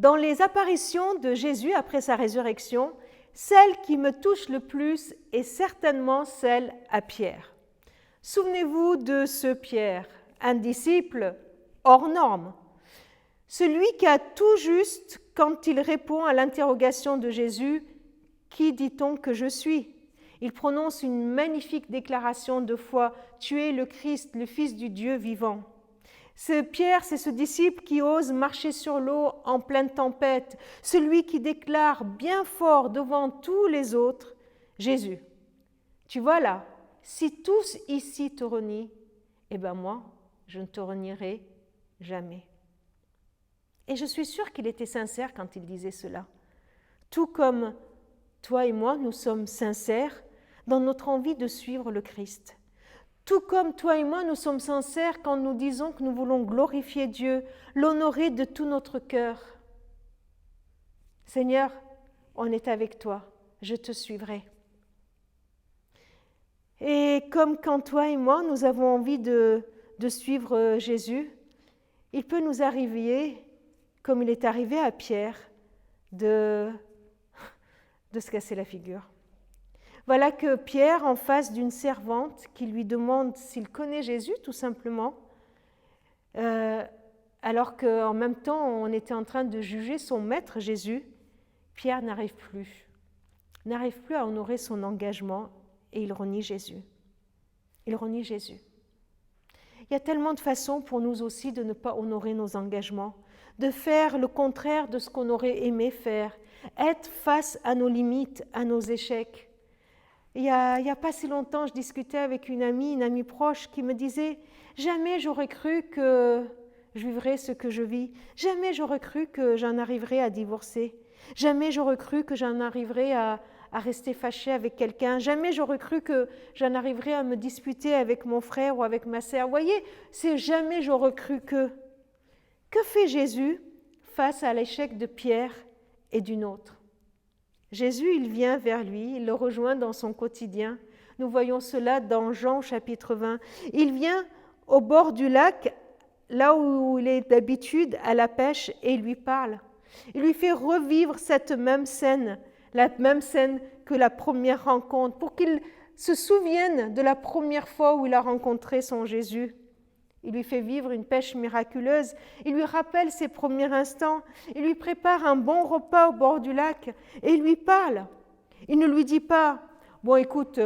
Dans les apparitions de Jésus après sa résurrection, celle qui me touche le plus est certainement celle à Pierre. Souvenez-vous de ce Pierre, un disciple hors norme, celui qui a tout juste quand il répond à l'interrogation de Jésus « Qui dit-on que je suis ?» Il prononce une magnifique déclaration de foi « Tu es le Christ, le Fils du Dieu vivant ». Ce Pierre, c'est ce disciple qui ose marcher sur l'eau en pleine tempête, celui qui déclare bien fort devant tous les autres « Jésus, tu vois là, si tous ici te renient, eh bien moi, je ne te renierai jamais. » Et je suis sûre qu'il était sincère quand il disait cela. Tout comme toi et moi, nous sommes sincères dans notre envie de suivre le Christ. Tout comme toi et moi, nous sommes sincères quand nous disons que nous voulons glorifier Dieu, l'honorer de tout notre cœur. Seigneur, on est avec toi, je te suivrai. Et comme quand toi et moi, nous avons envie de suivre Jésus, il peut nous arriver, comme il est arrivé à Pierre, de se casser la figure. Voilà que Pierre, en face d'une servante qui lui demande s'il connaît Jésus, tout simplement, alors qu'en même temps, on était en train de juger son maître Jésus, Pierre n'arrive plus à honorer son engagement et il renie Jésus. Il renie Jésus. Il y a tellement de façons pour nous aussi de ne pas honorer nos engagements, de faire le contraire de ce qu'on aurait aimé faire, être face à nos limites, à nos échecs. Il y a pas si longtemps, je discutais avec une amie proche qui me disait « Jamais j'aurais cru que je vivrais ce que je vis. Jamais j'aurais cru que j'en arriverais à divorcer. Jamais j'aurais cru que j'en arriverais à rester fâchée avec quelqu'un. Jamais j'aurais cru que j'en arriverais à me disputer avec mon frère ou avec ma sœur. » Vous voyez, c'est jamais j'aurais cru que. Que fait Jésus face à l'échec de Pierre et d'une autre? Jésus, il vient vers lui, il le rejoint dans son quotidien. Nous voyons cela dans Jean chapitre 20. Il vient au bord du lac, là où il est d'habitude à la pêche, et il lui parle. Il lui fait revivre cette même scène, la même scène que la première rencontre, pour qu'il se souvienne de la première fois où il a rencontré son Jésus. Il lui fait vivre une pêche miraculeuse, il lui rappelle ses premiers instants, il lui prépare un bon repas au bord du lac et il lui parle. Il ne lui dit pas « Bon, écoute,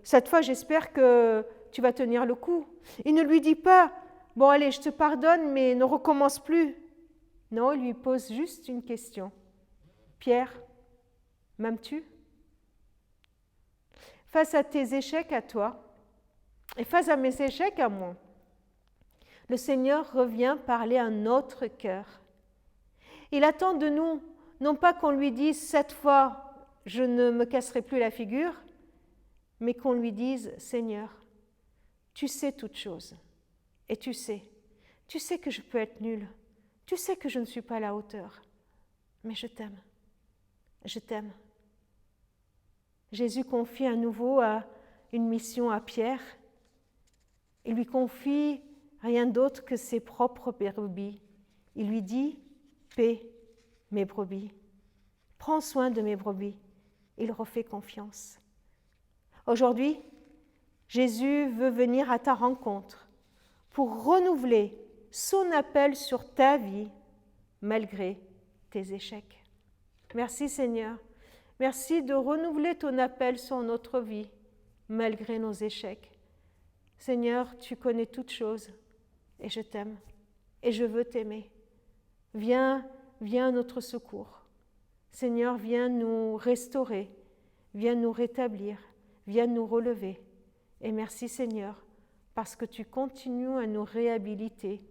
cette fois j'espère que tu vas tenir le coup. » Il ne lui dit pas « Bon, allez, je te pardonne, mais ne recommence plus. » Non, il lui pose juste une question. « Pierre, m'aimes-tu » Face à tes échecs à toi et face à mes échecs à moi, le Seigneur revient parler à notre cœur. Il attend de nous, non pas qu'on lui dise « cette fois, je ne me casserai plus la figure », mais qu'on lui dise « Seigneur, tu sais toutes choses, et tu sais que je peux être nulle, tu sais que je ne suis pas à la hauteur, mais je t'aime, je t'aime. » Jésus confie à nouveau une mission à Pierre. Il lui confie rien d'autre que ses propres brebis. Il lui dit « Paix, mes brebis. Prends soin de mes brebis. » Il refait confiance. Aujourd'hui, Jésus veut venir à ta rencontre pour renouveler son appel sur ta vie malgré tes échecs. Merci Seigneur. Merci de renouveler ton appel sur notre vie malgré nos échecs. Seigneur, tu connais toutes choses. Et je t'aime, et je veux t'aimer. Viens à notre secours. Seigneur, viens nous restaurer, viens nous rétablir, viens nous relever. Et merci Seigneur, parce que tu continues à nous réhabiliter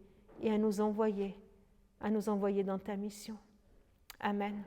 et à nous envoyer dans ta mission. Amen.